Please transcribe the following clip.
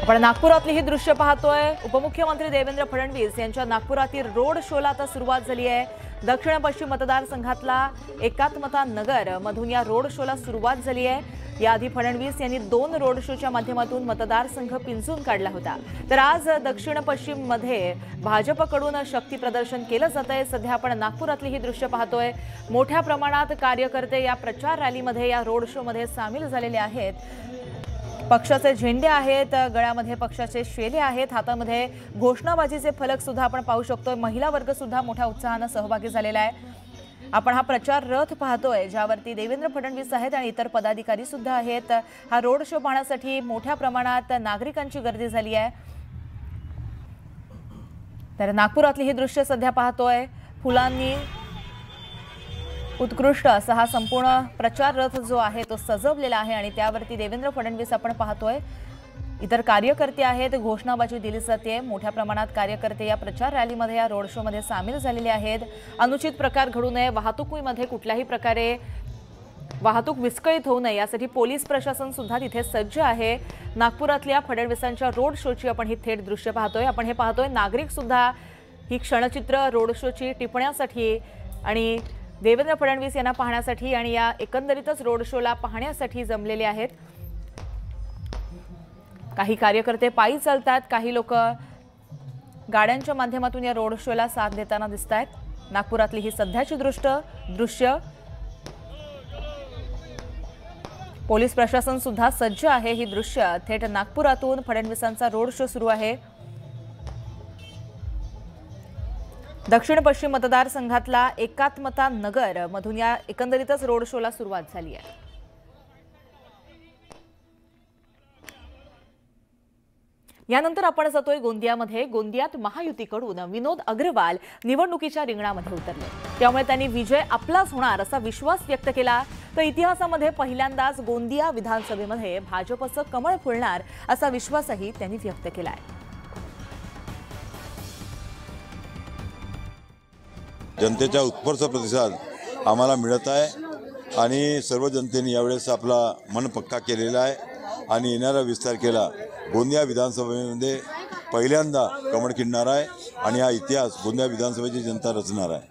आपण नागपुरातली ही दृश्य पाहतोय। उपमुख्यमंत्री देवेंद्र फडणवीस यांच्या नागपुरातील रोड शोला आता सुरुवात झाली आहे। दक्षिण पश्चिम मतदारसंघातला एकात्मता नगर मधून या रोड शोला सुरुवात झाली आहे। याआधी फडणवीस यांनी 2 रोड शोच्या माध्यमातून मतदारसंघ पिंजून काढला होता। तर आज दक्षिण पश्चिम मध्ये भाजपकडून शक्ती प्रदर्शन केलं जातंय। सध्या आपण नागपुरातली ही दृश्य पाहतोय। मोठ्या प्रमाणात कार्यकर्ते या प्रचार रॅलीमध्ये या रोड शो मध्ये सामील झालेले आहेत। पक्षाचे झेंडे आहेत, गळ्यामध्ये पक्षाचे शेले आहेत, हातामध्ये घोषणाबाजीचे फलक सुद्धा आपण पाहू शकतो। महिला वर्ग सुद्धा मोठ्या उत्साहाने सहभागी झालेला आहे। आपण हा प्रचार रथ पाहतोय ज्यावरती देवेंद्र फडणवीस आहेत आणि इतर पदाधिकारी सुद्धा आहेत। हा रोड शो पाहण्यासाठी मोठ्या प्रमाणात नागरिकांची गर्दी झाली आहे। तर नागपुरातली ही दृश्य सध्या पाहतोय। फुलांनी उत्कृष्ट असा हा संपूर्ण प्रचार रथ जो आहे तो सजवलेला आहे आणि त्यावरती देवेंद्र फडणवीस आपण पाहतोय। इतर कार्यकर्ते आहेत, घोषणाबाजी दिली जाते। मोठ्या प्रमाणात कार्यकर्ते या प्रचार रॅलीमध्ये या रोड शो मध्ये सामील झालेले आहेत। अनुचित प्रकार घडू नये, वाहतुकीमध्ये कुठल्याही प्रकारे वाहतूक विस्कळीत होऊ नये यासाठी पोलीस प्रशासन सुद्धा तिथे सज्ज आहे। नागपुरातल्या फडणवीसांच्या रोड शोची आपण ही थेट दृश्य पाहतोय। आपण हे पाहतोय नागरिक सुद्धा ही क्षणचित्र रोड शोची टिपण्यासाठी आणि देवेंद्र फडणवीस यांना पाहण्यासाठी आणि या एकंदरीतच रोड शोला पाहण्यासाठी जमलेले आहेत। काही कार्यकर्ते पायी चालतात, काही लोक गाड्यांच्या माध्यमातून या रोड शोला साथ देताना दिसतायत। नागपुरातली ही सध्याची दृश्य पोलीस प्रशासन सुद्धा सज्ज आहे। ही दृश्य थेट नागपुरातून फडणवीसांचा रोड शो सुरू आहे। दक्षिण पश्चिम मतदारसंघातला एकात्मता नगर मधून या एकंदरीतच रोड शोला सुरुवात झाली आहे। यानंतर आपण जातोय गोंदियामध्ये। गोंदियात महायुतीकडून विनोद अग्रवाल निवडणुकीच्या रिंगणामध्ये उतरले, त्यामुळे त्यांनी विजय आपलाच होणार असा विश्वास व्यक्त केला। तर इतिहासामध्ये पहिल्यांदाच गोंदिया विधानसभेमध्ये भाजपचं कमळ फुलणार असा विश्वासही त्यांनी व्यक्त केलाय। जनतेचा उत्स्फूर्त प्रतिसाद आम्हाला मिळत आहे आणि सर्व जनतेने यावेळेस आपला मन पक्का केलेला आहे आणि येणाऱ्या 20 तारखेला गोंदिया विधानसभेमध्ये पहिल्यांदा कमळ खिंडणार आहे आणि हा इतिहास गोंदिया विधानसभेची जनता रचणार आहे।